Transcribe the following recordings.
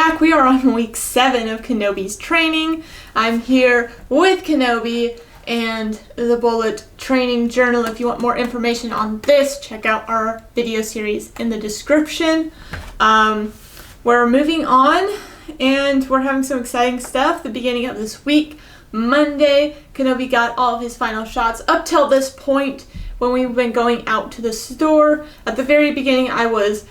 back. We are on week 7 of Kenobi's training. I'm here with Kenobi and the Bullet Training Journal. If you want more information on this, check out our video series in the description. We're moving on and we're having some exciting stuff. The beginning of this week, Monday, Kenobi got all of his final shots up till this point when we've been going out to the store. At the very beginning, I was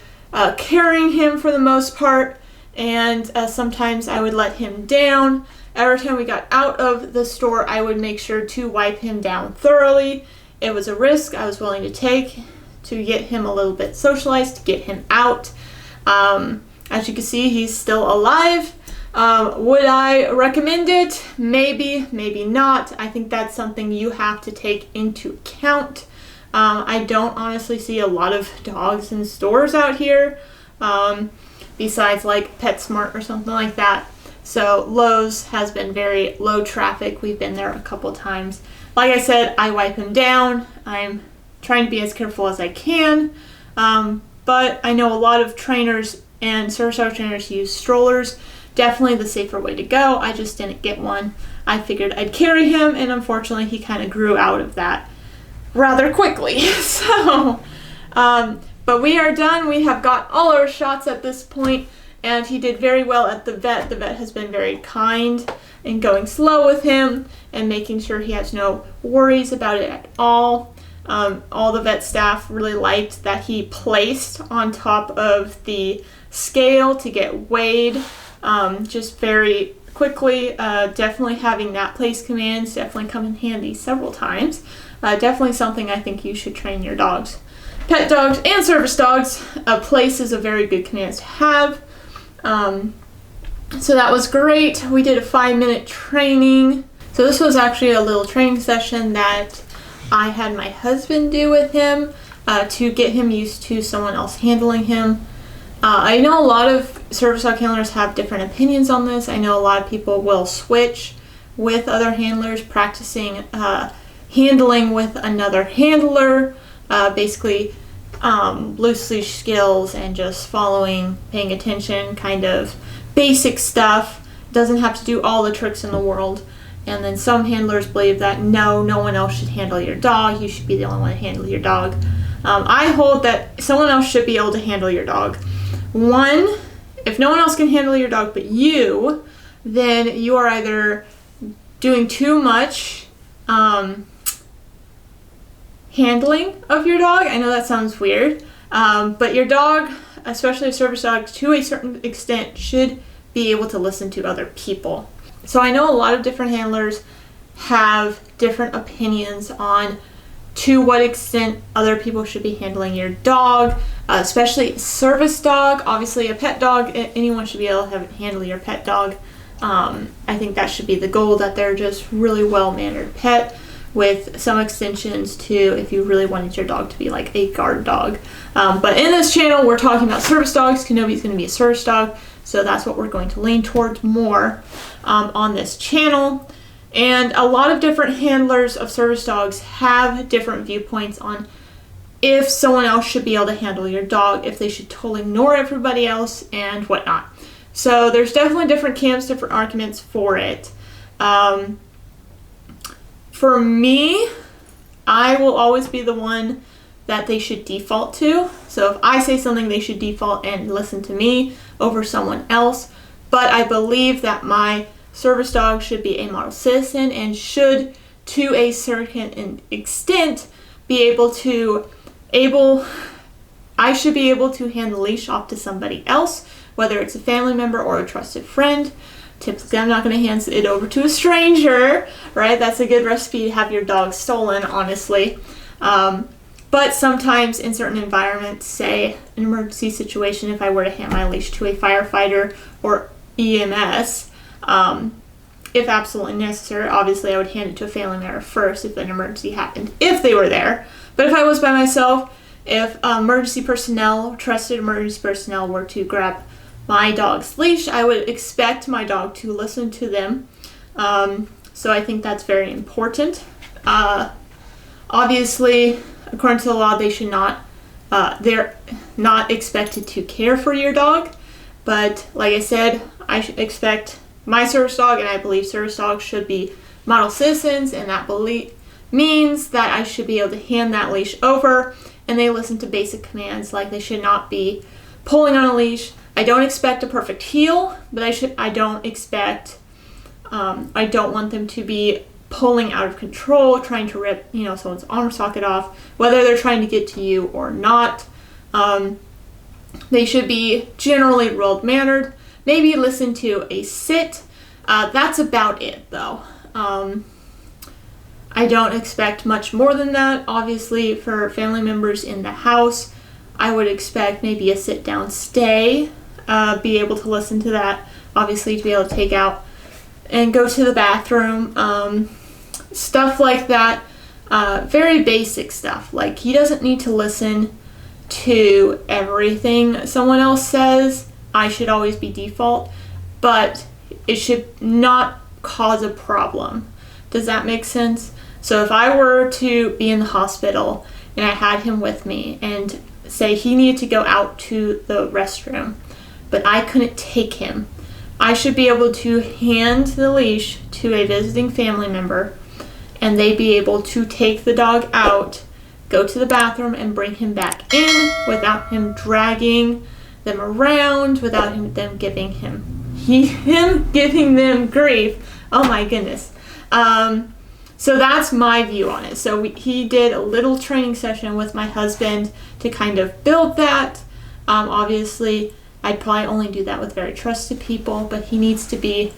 carrying him for the most part, and sometimes I would let him down. Every time we got out of the store, I would make sure to wipe him down thoroughly. It was a risk I was willing to take to get him a little bit socialized, to get him out. As you can see, he's still alive. Would I recommend it? Maybe, maybe not. I think that's something you have to take into account. I don't honestly see a lot of dogs in stores out here, besides like PetSmart or something like that. So Lowe's has been very low traffic. We've been there a couple times. Like I said, I wipe him down. I'm trying to be as careful as I can, but I know a lot of trainers and service dog trainers use strollers. Definitely the safer way to go. I just didn't get one. I figured I'd carry him, and unfortunately he kind of grew out of that rather quickly. So, but we are done. We have got all our shots at this point, and he did very well at the vet. The vet has been very kind in going slow with him and making sure he has no worries about it at all. All the vet staff really liked that he placed on top of the scale to get weighed just very quickly. Definitely having that place commands definitely come in handy several times. Definitely something I think you should train your dogs. Pet dogs and service dogs, a place is a very good command to have. So that was great. We did a 5-minute training. So this was actually a little training session that I had my husband do with him to get him used to someone else handling him. I know a lot of service dog handlers have different opinions on this. I know a lot of people will switch with other handlers, practicing handling with another handler, basically loose leash skills and just following, paying attention, kind of basic stuff. Doesn't have to do all the tricks in the world. And then some handlers believe that no one else should handle your dog. You should be the only one to handle your dog. I hold that someone else should be able to handle your dog. One, if no one else can handle your dog but you, then you are either doing too much handling of your dog. I know that sounds weird, but your dog, especially a service dog, to a certain extent should be able to listen to other people. So I know a lot of different handlers have different opinions on to what extent other people should be handling your dog, especially a service dog. Obviously a pet dog, anyone should be able to handle your pet dog. I think that should be the goal, that they're just really well-mannered pet with some extensions to if you really wanted your dog to be like a guard dog. But in this channel, we're talking about service dogs. Kenobi's going to be a service dog, so that's what we're going to lean towards more on this channel. And a lot of different handlers of service dogs have different viewpoints on if someone else should be able to handle your dog, if they should totally ignore everybody else, and whatnot. So there's definitely different camps, different arguments for it. For me, I will always be the one that they should default to. So if I say something, they should default and listen to me over someone else. But I believe that my service dog should be a model citizen and should, to a certain extent, be able to I should be able to hand the leash off to somebody else, whether it's a family member or a trusted friend. Typically, I'm not going to hand it over to a stranger, right? That's a good recipe to have your dog stolen, honestly. But sometimes in certain environments, say an emergency situation, if I were to hand my leash to a firefighter or EMS, if absolutely necessary, obviously I would hand it to a family member first if an emergency happened, if they were there. But if I was by myself, if emergency personnel, trusted emergency personnel, were to grab my dog's leash, I would expect my dog to listen to them. So I think that's very important. Obviously, according to the law, they should not, they're not expected to care for your dog. But like I said, I should expect my service dog, and I believe service dogs should be model citizens, and that means that I should be able to hand that leash over and they listen to basic commands. Like, they should not be pulling on a leash. I don't expect a perfect heel, but I don't want them to be pulling out of control, trying to rip, someone's arm socket off, whether they're trying to get to you or not. They should be generally well-mannered. Maybe listen to a sit. That's about it, though. I don't expect much more than that. Obviously, for family members in the house, I would expect maybe a sit-down stay, be able to listen to that, obviously to be able to take out and go to the bathroom, stuff like that. Very basic stuff. Like, he doesn't need to listen to everything someone else says. I should always be default, but it should not cause a problem. Does that make sense? So if I were to be in the hospital and I had him with me and say he needed to go out to the restroom, but I couldn't take him, I should be able to hand the leash to a visiting family member and they'd be able to take the dog out, go to the bathroom, and bring him back in without him dragging them around, without them giving them grief. Oh my goodness. So that's my view on it. So he did a little training session with my husband to kind of build that. Obviously, I'd probably only do that with very trusted people, but he needs to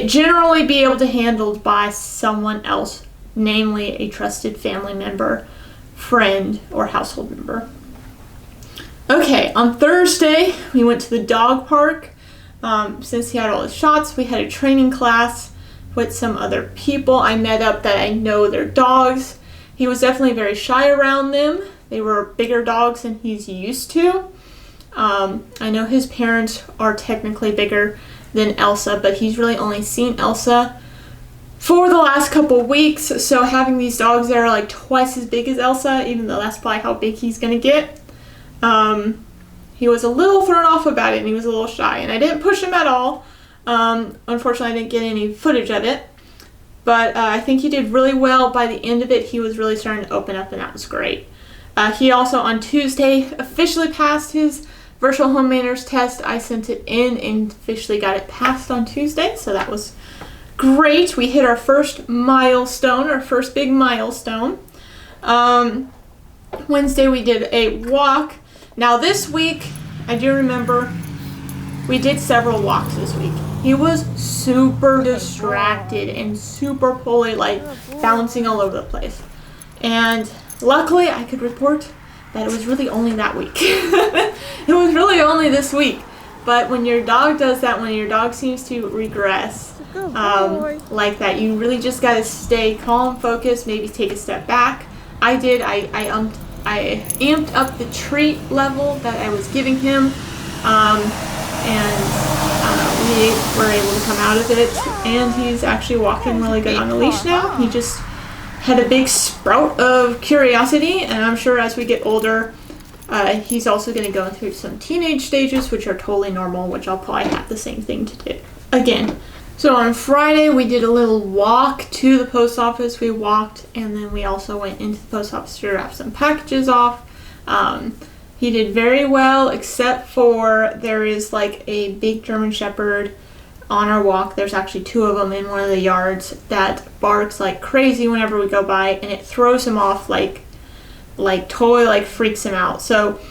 generally be able to handled by someone else, namely a trusted family member, friend, or household member. Okay, on Thursday, we went to the dog park. Since he had all his shots, we had a training class with some other people I met up that I know their dogs. He was definitely very shy around them. They were bigger dogs than he's used to. I know his parents are technically bigger than Elsa, but he's really only seen Elsa for the last couple weeks, so having these dogs that are like twice as big as Elsa, even though that's probably how big he's gonna get, he was a little thrown off about it and he was a little shy, and I didn't push him at all. Unfortunately, I didn't get any footage of it, but I think he did really well. By the end of it, he was really starting to open up, and that was great. He also on Tuesday officially passed his virtual home manners test. I sent it in and officially got it passed on Tuesday, so that was great. We hit our first milestone, our first big milestone. Wednesday we did a walk. Now this week, I do remember we did several walks this week. He was super distracted and super poorly, like bouncing all over the place. And luckily I could report that it was really only that week. It was really only this week. But when your dog does that, when your dog seems to regress like that, you really just got to stay calm, focused, maybe take a step back. I did. I amped up the treat level that I was giving him, and we were able to come out of it, and he's actually walking really good on the leash now. He just had a big sprout of curiosity, and I'm sure as we get older, he's also going to go through some teenage stages, which are totally normal, which I'll probably have the same thing to do again. So on Friday, we did a little walk to the post office. We walked, and then we also went into the post office to drop some packages off. He did very well, except for there is like a big German Shepherd on our walk. There's actually two of them in one of the yards that barks like crazy whenever we go by, and it throws him off like totally like freaks him out. So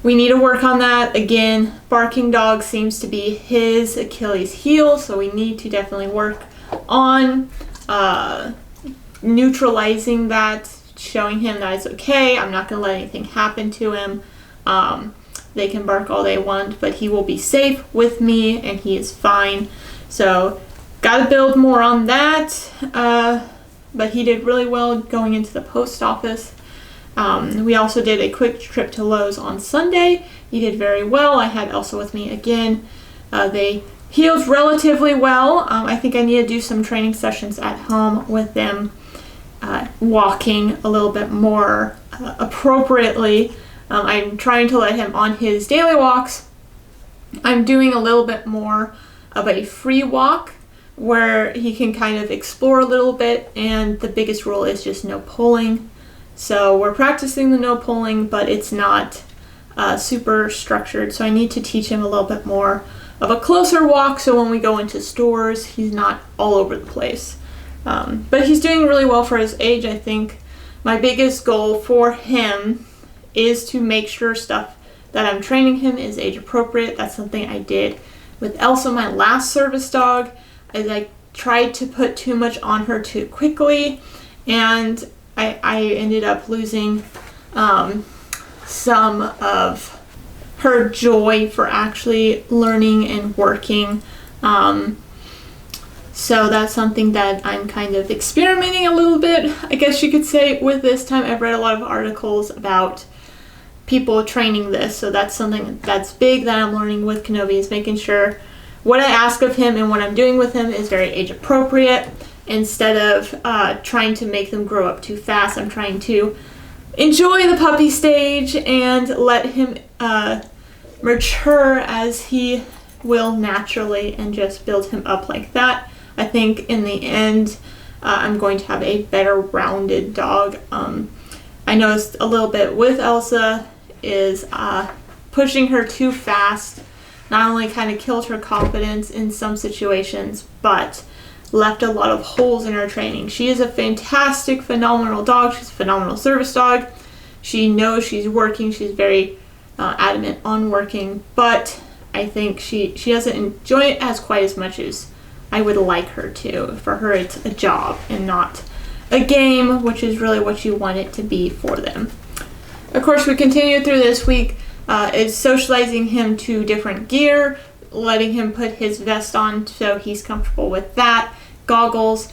we need to work on that. Again, barking dog seems to be his Achilles heel, so we need to definitely work on neutralizing that, showing him that it's okay. I'm not going to let anything happen to him. They can bark all they want, but he will be safe with me, and he is fine. So got to build more on that. But he did really well going into the post office. We also did a quick trip to Lowe's on Sunday. He did very well. I had Elsa with me again. They healed relatively well. I think I need to do some training sessions at home with them, walking a little bit more appropriately. I'm trying to let him on his daily walks I'm doing a little bit more of a free walk where he can kind of explore a little bit, and the biggest rule is just no pulling. So we're practicing the no pulling, but it's not super structured, so I need to teach him a little bit more of a closer walk so when we go into stores he's not all over the place. But he's doing really well for his age. I think my biggest goal for him is to make sure stuff that I'm training him is age appropriate. That's something I did with Elsa, my last service dog, as I tried to put too much on her too quickly, and I ended up losing some of her joy for actually learning and working. So that's something that I'm kind of experimenting a little bit, I guess you could say, with this time. I've read a lot of articles about people training this, so that's something that's big that I'm learning with Kenobi, is making sure what I ask of him and what I'm doing with him is very age appropriate. Instead of trying to make them grow up too fast, I'm trying to enjoy the puppy stage and let him mature as he will naturally, and just build him up like that. I think in the end I'm going to have a better rounded dog. I noticed a little bit with Elsa is pushing her too fast not only kind of killed her confidence in some situations, but left a lot of holes in her training. She is a fantastic, phenomenal dog. She's a phenomenal service dog. She knows she's working. She's very adamant on working, but I think she doesn't enjoy it as quite as much as I would like her to. For her, it's a job and not a game, which is really what you want it to be for them. Of course, we continue through this week is socializing him to different gear, letting him put his vest on so he's comfortable with that, goggles.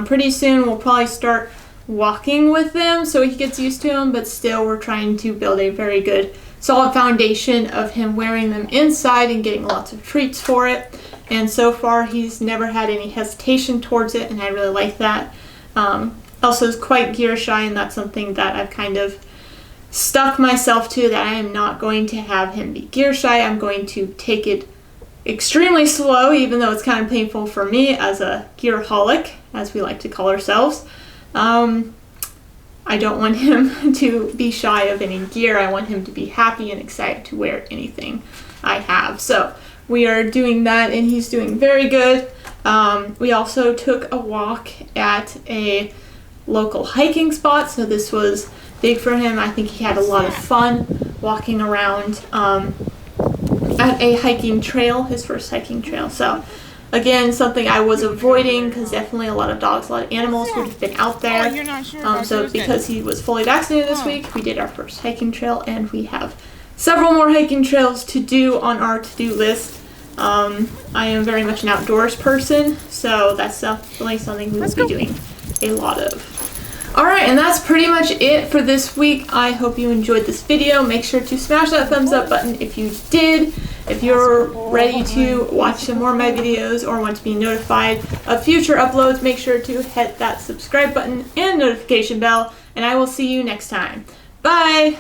Pretty soon we'll probably start walking with them so he gets used to them, but still we're trying to build a very good solid foundation of him wearing them inside and getting lots of treats for it. And so far he's never had any hesitation towards it, and I really like that. Also is quite gear shy, and that's something that I've kind of stuck myself to, that I am not going to have him be gear shy. I'm going to take it extremely slow, even though it's kind of painful for me as a gearholic, as we like to call ourselves. I don't want him to be shy of any gear. I want him to be happy and excited to wear anything I have. So we are doing that, and he's doing very good. We also took a walk at a local hiking spot, so this was big for him. I think he had a lot of fun walking around at a hiking trail, his first hiking trail. So again, something I was avoiding, because definitely a lot of dogs, a lot of animals would have been out there. So because he was fully vaccinated this week, we did our first hiking trail, and we have several more hiking trails to do on our to-do list. I am very much an outdoors person, so that's definitely something we will be doing a lot of. Alright, and that's pretty much it for this week. I hope you enjoyed this video. Make sure to smash that thumbs up button if you did. If you're ready to watch some more of my videos or want to be notified of future uploads, make sure to hit that subscribe button and notification bell, and I will see you next time. Bye!